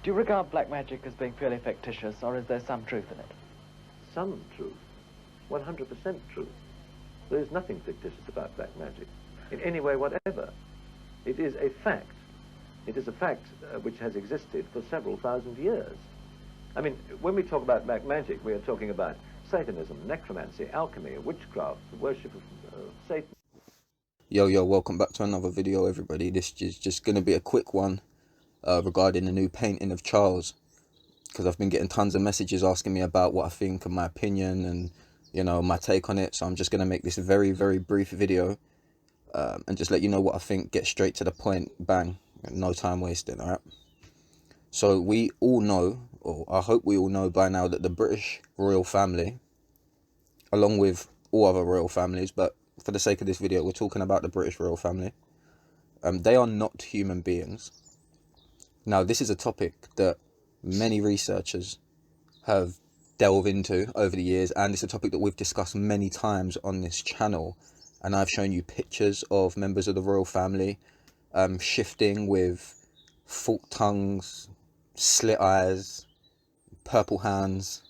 Do you regard black magic as being purely fictitious, or is there some truth in it? Some truth. 100% truth. There is nothing fictitious about black magic, in any way whatever. It is a fact. It is a fact which has existed for several thousand years. I mean, when we talk about black magic, we are talking about Satanism, necromancy, alchemy, witchcraft, the worship of Satan. Yo, welcome back to another video, everybody. This is just going to be a quick one regarding the new painting of Charles, because I've been getting tons of messages asking me about what I think and my opinion and, you know, my take on it. So I'm just going to make this a very, very brief video and just let you know what I think, get straight to the point, bang, no time wasting, alright? So we all know, or I hope we all know by now, that the British royal family, along with all other royal families, but for the sake of this video, we're talking about the British royal family. They are not human beings. Now, this is a topic that many researchers have delved into over the years, and it's a topic that we've discussed many times on this channel. And I've shown you pictures of members of the royal family shifting with forked tongues, slit eyes, purple hands.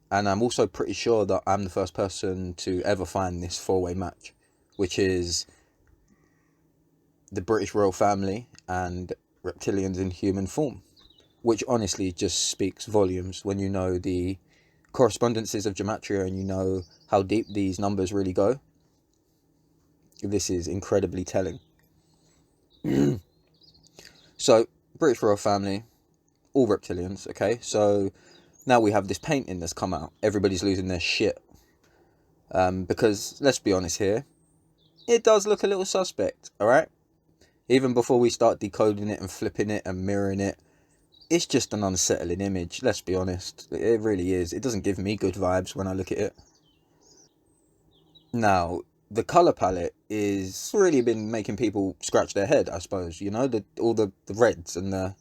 And I'm also pretty sure that I'm the first person to ever find this four-way match, which is the British royal family and reptilians in human form, which honestly just speaks volumes when you know the correspondences of gematria and you know how deep these numbers really go. This is incredibly telling. So, British royal family, all reptilians, okay? So now we have this painting that's come out. Everybody's losing their shit. Because, let's be honest here, it does look a little suspect, alright? Even before we start decoding it and flipping it and mirroring it, it's just an unsettling image, let's be honest. It really is. It doesn't give me good vibes when I look at it. Now, the colour palette is really been making people scratch their head, I suppose. You know, all the reds and the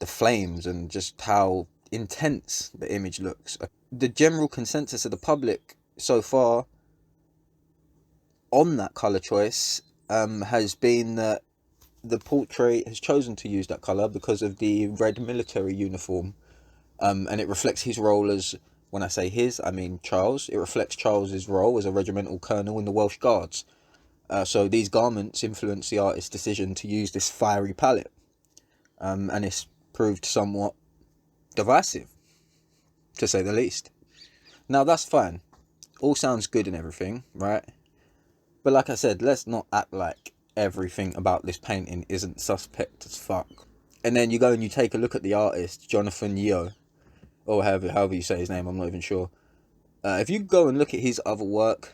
flames and just how intense the image looks. The general consensus of the public so far on that colour choice has been that the portrait has chosen to use that colour because of the red military uniform, and it reflects his role as, when I say his, I mean Charles. It reflects Charles's role as a regimental colonel in the Welsh Guards. So these garments influence the artist's decision to use this fiery palette, and it's proved somewhat divisive, to say the least. Now, that's fine. All sounds good and everything, right? But like I said, let's not act like everything about this painting isn't suspect as fuck. And then you go and you take a look at the artist, Jonathan Yeo, or however you say his name, I'm not even sure. If you go and look at his other work,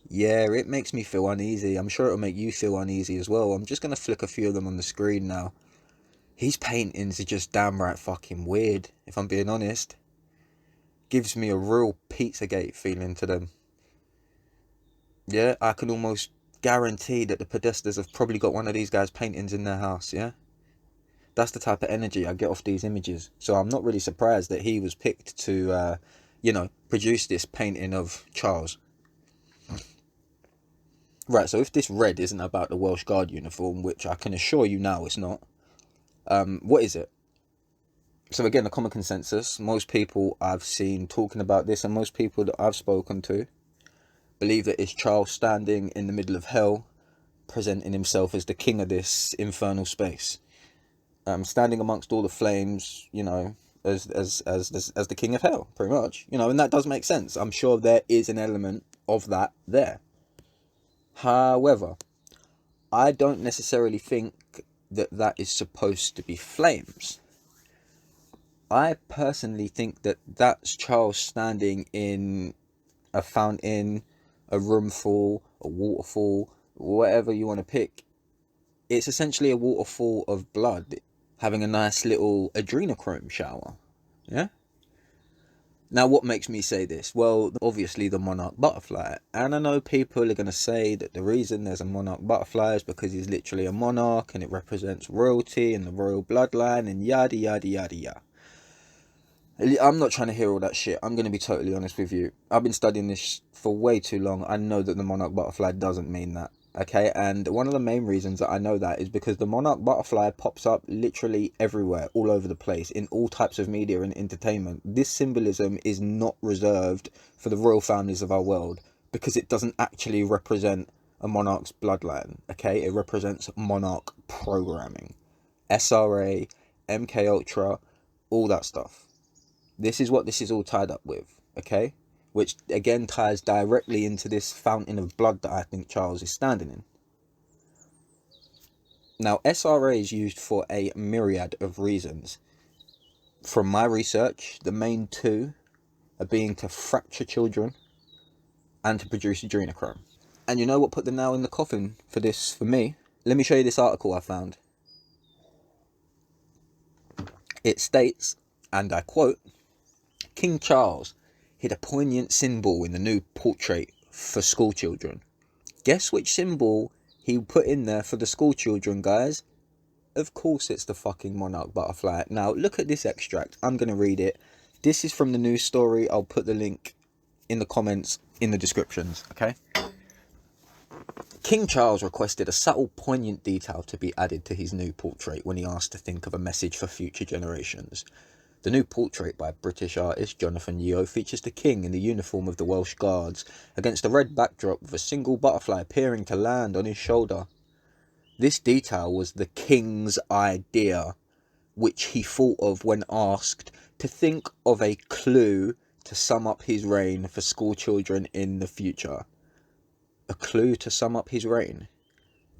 yeah, it makes me feel uneasy. I'm sure it'll make you feel uneasy as well. I'm just going to flick a few of them on the screen now. His paintings are just downright fucking weird, if I'm being honest. Gives me a real Pizzagate feeling to them. Yeah, I can almost guarantee that the Podestas have probably got one of these guys' paintings in their house, yeah? That's the type of energy I get off these images. So I'm not really surprised that he was picked to, you know, produce this painting of Charles. Right, so if this red isn't about the Welsh Guard uniform, which I can assure you now it's not, what is it? So again, the common consensus, most people I've seen talking about this and most people that I've spoken to believe that it's Charles standing in the middle of hell, presenting himself as the king of this infernal space. Standing amongst all the flames, you know, as the king of hell, pretty much. You know, and that does make sense. I'm sure there is an element of that there. However, I don't necessarily think that that is supposed to be flames. I personally think that that's Charles standing in a fountain, a room full, a waterfall, whatever you want to pick. It's essentially a waterfall of blood having a nice little adrenochrome shower. Yeah? Now, what makes me say this? Well, obviously the Monarch Butterfly. And I know people are going to say that the reason there's a Monarch Butterfly is because he's literally a monarch and it represents royalty and the royal bloodline and yada, yada, yada, yada. I'm not trying to hear all that shit. I'm going to be totally honest with you. I've been studying this for way too long. I know that the Monarch Butterfly doesn't mean that. Okay, and one of the main reasons that I know that is because the Monarch Butterfly pops up literally everywhere, all over the place, in all types of media and entertainment. This symbolism is not reserved for the royal families of our world, because it doesn't actually represent a monarch's bloodline, okay? It represents monarch programming. SRA, MK Ultra, all that stuff. This is what this is all tied up with, okay? Which again ties directly into this fountain of blood that I think Charles is standing in. Now, SRA is used for a myriad of reasons. From my research, the main two are being to fracture children and to produce adrenochrome. And you know what put the nail in the coffin for this for me? Let me show you this article I found. It states, and I quote, King Charles hid a poignant symbol in the new portrait for school children. Guess which symbol he put in there for the school children, guys? Of course it's the fucking Monarch Butterfly. Now, look at this extract. I'm going to read it. This is from the news story. I'll put the link in the comments, in the descriptions, okay? King Charles requested a subtle, poignant detail to be added to his new portrait when he asked to think of a message for future generations. The new portrait by British artist Jonathan Yeo features the king in the uniform of the Welsh Guards against a red backdrop with a single butterfly appearing to land on his shoulder. This detail was the king's idea, which he thought of when asked to think of a clue to sum up his reign for school children in the future. A clue to sum up his reign.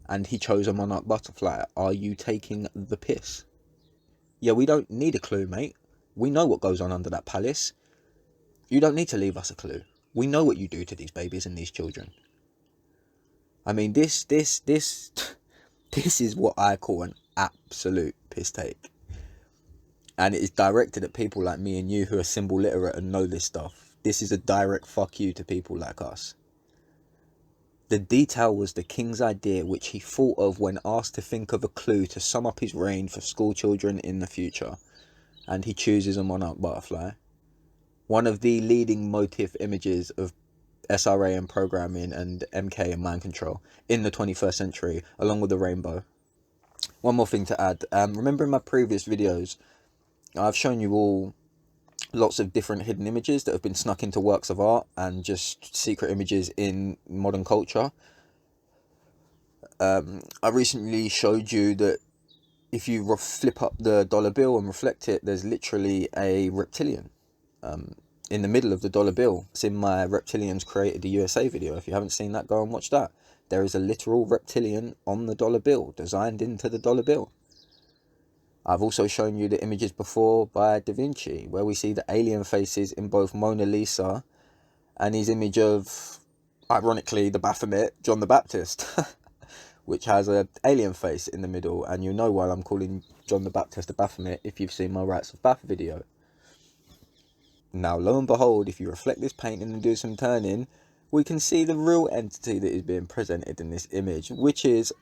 And he chose a monarch butterfly. Are you taking the piss? Yeah, we don't need a clue, mate. We know what goes on under that palace. You don't need to leave us a clue. We know what you do to these babies and these children. I mean, this is what I call an absolute piss take. And it is directed at people like me and you who are symbol literate and know this stuff. This is a direct fuck you to people like us. The detail was the king's idea, which he thought of when asked to think of a clue to sum up his reign for school children in the future. And he chooses a monarch butterfly. One of the leading motif images of SRA and programming and MK and mind control in the 21st century, along with the rainbow. One more thing to add. Remember in my previous videos, I've shown you all lots of different hidden images that have been snuck into works of art and just secret images in modern culture. I recently showed you that if you flip up the dollar bill and reflect it, there's literally a reptilian in the middle of the dollar bill. It's in my Reptilians Created the USA video. If you haven't seen that, go and watch that. There is a literal reptilian on the dollar bill, designed into the dollar bill. I've also shown you the images before by Da Vinci, where we see the alien faces in both Mona Lisa and his image of, ironically, the Baphomet, John the Baptist, which has an alien face in the middle. And you know why I'm calling John the Baptist a Baphomet if you've seen my Rites of Bath video. Now, lo and behold, if you reflect this painting and do some turning, we can see the real entity that is being presented in this image, which is,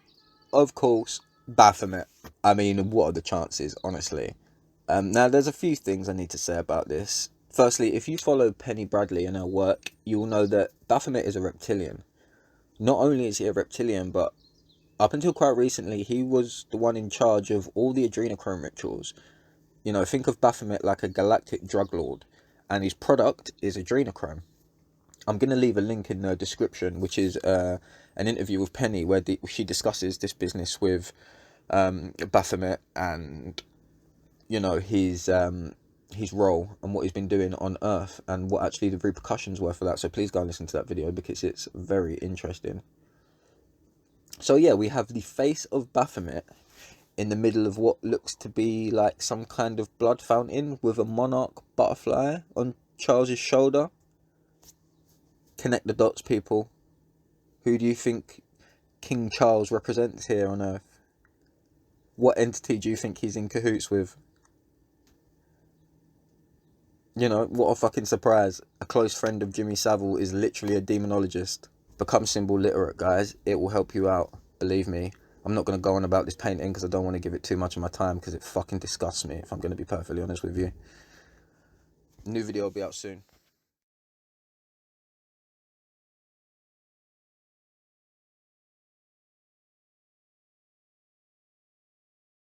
of course, Baphomet. I mean, what are the chances, honestly? Now, there's a few things I need to say about this. Firstly, if you follow Penny Bradley and her work, you'll know that Baphomet is a reptilian. Not only is he a reptilian, but up until quite recently, he was the one in charge of all the adrenochrome rituals. You know, think of Baphomet like a galactic drug lord, and his product is adrenochrome. I'm going to leave a link in the description, which is an interview with Penny, where she discusses this business with Baphomet and, you know, his role and what he's been doing on Earth and what actually the repercussions were for that. So please go and listen to that video because it's very interesting. So yeah, we have the face of Baphomet in the middle of what looks to be like some kind of blood fountain with a monarch butterfly on Charles's shoulder. Connect the dots, people. Who do you think King Charles represents here on Earth? What entity do you think he's in cahoots with? You know, what a fucking surprise. A close friend of Jimmy Savile is literally a demonologist. Become symbol literate, guys. It will help you out. Believe me. I'm not going to go on about this painting because I don't want to give it too much of my time because it fucking disgusts me, if I'm going to be perfectly honest with you. New video will be out soon.